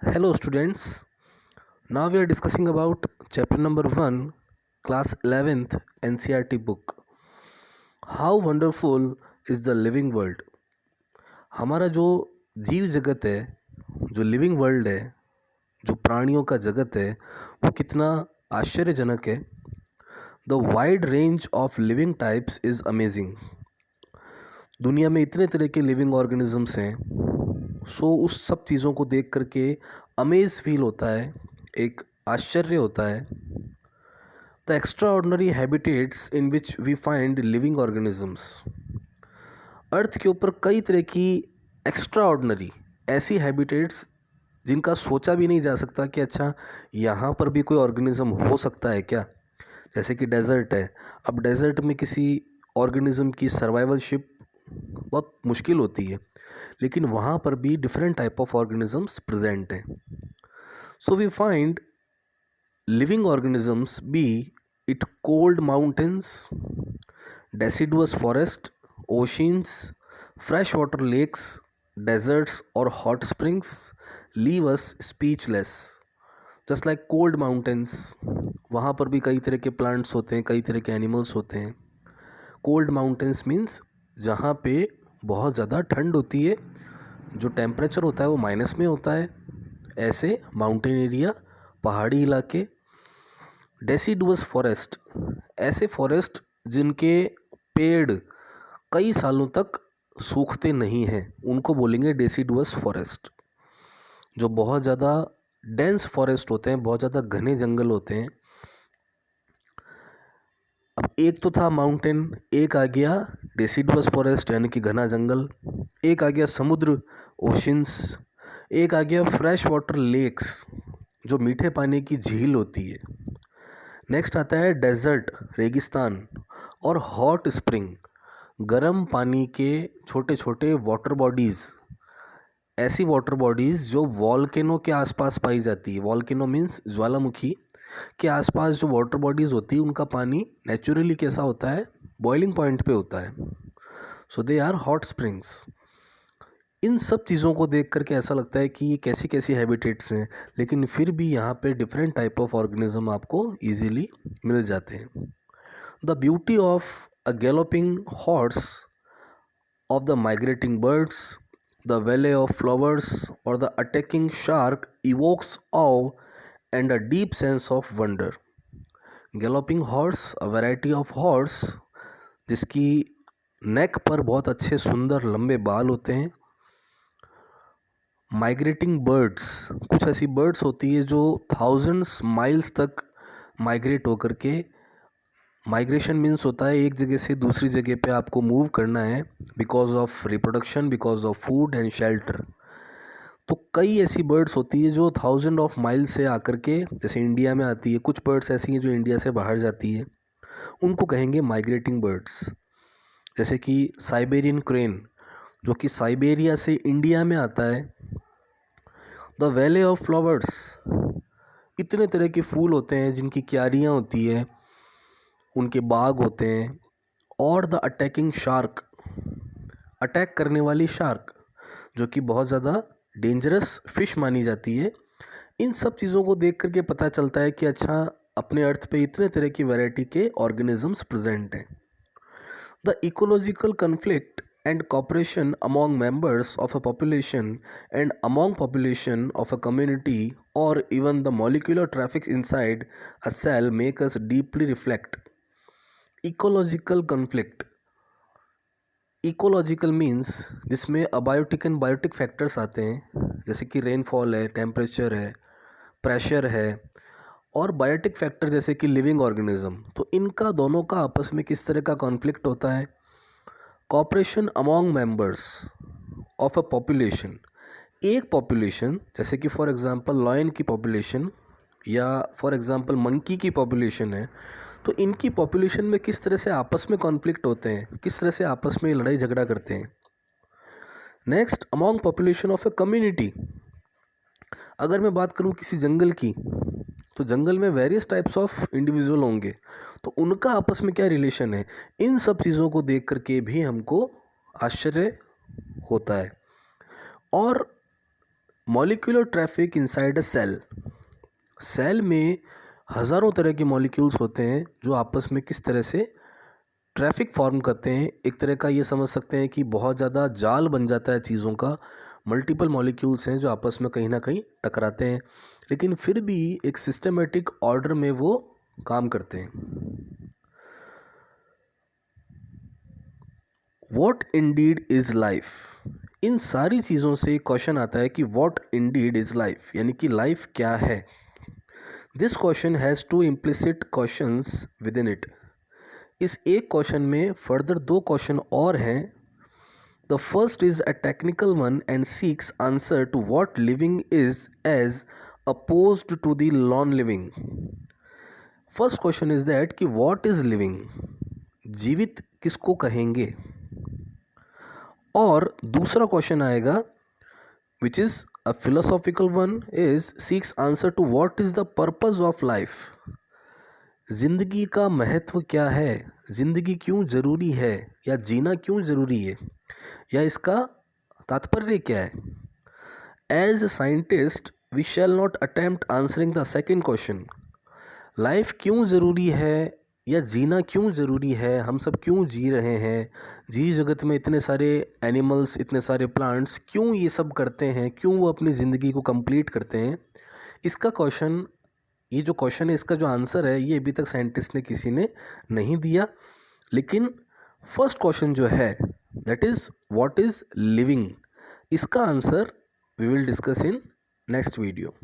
Hello students, now we are discussing about chapter number 1, class 11th NCERT book. How wonderful is the living world. हमारा जो जीव जगत है, जो living world है, जो प्राणियों का जगत है, वो कितना आश्चर्यजनक है. The wide range of living types is amazing. दुनिया में इतने तरह के लिविंग ऑर्गेनिजम्स हैं, उस सब चीज़ों को देख करके अमेज फील होता है, एक आश्चर्य होता है. The extraordinary habitats in which we find living organisms. Earth के ऊपर कई तरह की एक्स्ट्राऑर्डिनरी ऐसी हैबिटेट्स जिनका सोचा भी नहीं जा सकता कि अच्छा यहाँ पर भी कोई ऑर्गेनिज्म हो सकता है क्या. जैसे कि डेजर्ट है. अब डेजर्ट में किसी ऑर्गेनिज्म की सर्वाइवलशिप बहुत मुश्किल होती है, लेकिन वहाँ पर भी different type of organisms present हैं. So we find living organisms be it cold mountains, deciduous forest, oceans, freshwater lakes, deserts or hot springs leave us speechless. Just like cold mountains, वहाँ पर भी कई तरह के प्लांट्स होते हैं, कई तरह के एनिमल्स होते हैं. कोल्ड माउंटेन्स मीन्स जहाँ पे बहुत ज़्यादा ठंड होती है, जो टेम्परेचर होता है वो माइनस में होता है. ऐसे माउंटेन एरिया, पहाड़ी इलाके. डेसिडुअस फॉरेस्ट, ऐसे फॉरेस्ट जिनके पेड़ कई सालों तक सूखते नहीं हैं, उनको बोलेंगे डेसिडुअस फॉरेस्ट. जो बहुत ज़्यादा डेंस फॉरेस्ट होते हैं, बहुत ज़्यादा घने जंगल होते हैं. अब एक तो था माउंटेन, एक आ गया डेसिडुअस फॉरेस्ट यानी कि घना जंगल, एक आ गया समुद्र, ओशंस, एक आ गया फ्रेश वाटर लेक्स, जो मीठे पानी की झील होती है. नेक्स्ट आता है डेजर्ट, रेगिस्तान, और हॉट स्प्रिंग, गर्म पानी के छोटे छोटे वाटर बॉडीज़. ऐसी वाटर बॉडीज़ जो वॉल्केनो के आसपास पाई जाती है. वॉल्केनो मीन्स ज्वालामुखी के आसपास जो वाटर बॉडीज़ होती है, उनका पानी नेचुरली कैसा होता है, बॉइलिंग पॉइंट पे होता है. सो दे आर हॉट स्प्रिंग्स. इन सब चीज़ों को देख करके ऐसा लगता है कि ये कैसी कैसी हैबिटेट्स हैं, लेकिन फिर भी यहाँ पे डिफरेंट टाइप ऑफ ऑर्गेनिज्म आपको इजीली मिल जाते हैं. The beauty of a galloping horse, of the migrating birds, the valley of flowers और the attacking shark evokes awe and a deep sense of wonder. Galloping horse, a variety of horse जिसकी neck पर बहुत अच्छे सुंदर लंबे बाल होते हैं. माइग्रेटिंग बर्ड्स, कुछ ऐसी बर्ड्स होती है जो थाउजेंड्स माइल्स तक माइग्रेट होकर के, माइग्रेशन मीन्स होता है एक जगह से दूसरी जगह पे आपको मूव करना है because of reproduction, because of food and shelter. तो कई ऐसी बर्ड्स होती है जो थाउजेंड ऑफ माइल से आकर के, जैसे इंडिया में आती है, कुछ बर्ड्स ऐसी हैं जो इंडिया से बाहर जाती है, उनको कहेंगे माइग्रेटिंग बर्ड्स. जैसे कि साइबेरियन क्रेन, जो कि साइबेरिया से इंडिया में आता है. द वैले ऑफ फ्लावर्स, इतने तरह के फूल होते हैं जिनकी क्यारियाँ होती है, उनके बाग होते हैं. और द अटैकिंग शार्क, अटैक करने वाली शार्क, जो कि बहुत ज़्यादा डेंजरस फिश मानी जाती है. इन सब चीज़ों को देख करके पता चलता है कि अच्छा अपने अर्थ पे इतने तरह की वैरायटी के ऑर्गेनिजम्स प्रेजेंट हैं. The ecological conflict and cooperation among members of a population and among population of a community, or even the molecular traffic inside a cell, make us deeply reflect. Ecological conflict, ecological means जिसमें abiotic and biotic factors आते हैं, जैसे कि rainfall है, temperature है, pressure है, और biotic factor जैसे कि लिविंग ऑर्गेनिज्म. तो इनका दोनों का आपस में किस तरह का कॉन्फ्लिक्ट होता है. Cooperation among members of a population, एक पॉपुलेशन जैसे कि फॉर एग्जांपल लॉयन की पॉपुलेशन या फॉर एग्जांपल मंकी की पॉपुलेशन है, तो इनकी पॉपुलेशन में किस तरह से आपस में कॉन्फ्लिक्ट होते हैं, किस तरह से आपस में लड़ाई झगड़ा करते हैं. Next, among population of a community. अगर मैं बात करूं किसी जंगल की, तो जंगल में वेरियस टाइप्स ऑफ इंडिविजुअल होंगे, तो उनका आपस में क्या रिलेशन है. इन सब चीज़ों को देख करके भी हमको आश्चर्य होता है. और molecular traffic inside a cell. Cell में हज़ारों तरह के मॉलिक्यूल्स होते हैं जो आपस में किस तरह से ट्रैफिक फॉर्म करते हैं। एक तरह का ये समझ सकते हैं कि बहुत ज़्यादा जाल बन जाता है चीज़ों का। मल्टीपल मॉलिक्यूल्स हैं जो आपस में कहीं ना कहीं टकराते हैं, लेकिन फिर भी एक सिस्टमेटिक ऑर्डर में वो काम करते हैं। What indeed is life. इन सारी चीज़ों से क्वेश्चन आता है कि वॉट इंडीड इज़ लाइफ, यानी कि लाइफ क्या है। This question has two implicit questions within it. इस एक क्वेश्चन में फर्दर दो क्वेश्चन और हैं। The first is a technical one and seeks answer to what living is as opposed to the non living. First question is that कि what is living, जीवित किसको कहेंगे। और दूसरा क्वेश्चन आएगा which is a philosophical one, is seeks answer to what is the purpose of life. ज़िंदगी का महत्व क्या है, ज़िंदगी क्यों ज़रूरी है, या जीना क्यों ज़रूरी है, या इसका तात्पर्य क्या है। As a scientist we shall not attempt answering the second question, life क्यों ज़रूरी है या जीना क्यों ज़रूरी है, हम सब क्यों जी रहे हैं, जीव जगत में इतने सारे एनिमल्स, इतने सारे प्लांट्स क्यों ये सब करते हैं, क्यों वो अपनी ज़िंदगी को कंप्लीट करते हैं। इसका क्वेश्चन, ये जो क्वेश्चन है, इसका जो आंसर है, ये अभी तक साइंटिस्ट ने किसी ने नहीं दिया। लेकिन फर्स्ट क्वेश्चन जो है that is what is living, इसका answer we will discuss in next video.